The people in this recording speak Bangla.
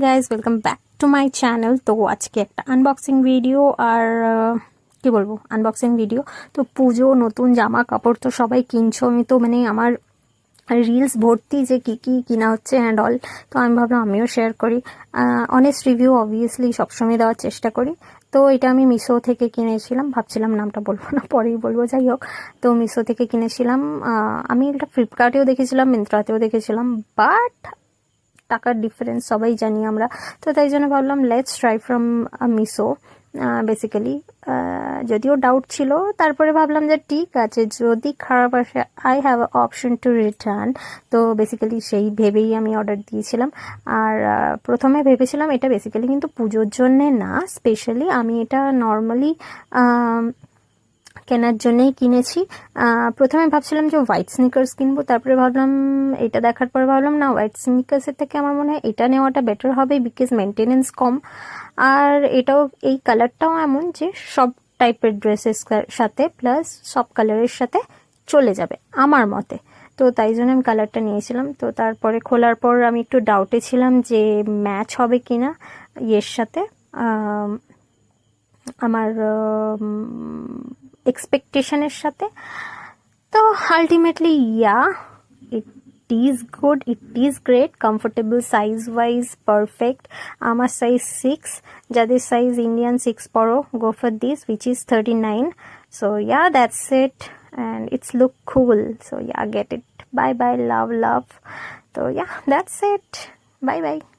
Guys welcome back to my channel. তো আজকে একটা আনবক্সিং ভিডিও আর কি বলবো আনবক্সিং ভিডিও। তো পুজো, নতুন জামা কাপড় তো সবাই কিনছো, আমি তো মানে আমার রিলস ভর্তি যে কী কী কিনা হচ্ছে অ্যান্ড অল। তো আমি ভাবলাম আমিও শেয়ার করি। অনেস্ট রিভিউ অবভিয়াসলি সবসময় দেওয়ার চেষ্টা করি। তো এটা আমি মিশো থেকে কিনেছিলাম, ভাবছিলাম নামটা বলবো না, পরেই বলবো, যাই হোক। তো মিশো থেকে কিনেছিলাম। আমি এটা ফ্লিপকার্টেও দেখেছিলাম, মিন্ত্রাতেও দেখেছিলাম, বাট টাকার ডিফারেন্স সবাই জানি আমরা। তো তাই জন্য ভাবলাম let's try from Meesho basically. যদিও ডাউট ছিল, তারপরে ভাবলাম যে ঠিক আছে, যদি খারাপ আসে I have option to return. তো বেসিক্যালি সেই ভেবেই আমি অর্ডার দিয়েছিলাম। আর প্রথমে ভেবেছিলাম এটা বেসিক্যালি কিন্তু পুজোর জন্যে না, স্পেশালি আমি এটা নর্মালি কেনার জন্যই কিনেছি। প্রথমে ভাবছিলাম যে হোয়াইট স্নিকার্স কিনবো, তারপরে ভাবলাম, এটা দেখার পর ভাবলাম না, হোয়াইট স্নিকার্সের থেকে আমার মনে হয় এটা নেওয়াটা বেটার হবে, বিকজ মেনটেনেন্স কম। আর এটাও, এই কালারটাও এমন যে সব টাইপের ড্রেসের সাথে প্লাস সব কালারের সাথে চলে যাবে আমার মতে। তো তাই জন্য আমি কালারটা নিয়েছিলাম। তো তারপরে খোলার পর আমি একটু ডাউটে ছিলাম যে ম্যাচ হবে কিনা ইয়ের সাথে, আমার এক্সপেকটেশনের সাথে। তো ultimately it is good, it is great, comfortable, size wise perfect. আমার সাইজ 6, যাদের সাইজ ইন্ডিয়ান 6 পড়ো, go for this, which is 39. So yeah, that's it, and it's look cool. So yeah, get it. Bye bye, love. So yeah, that's it. Bye bye.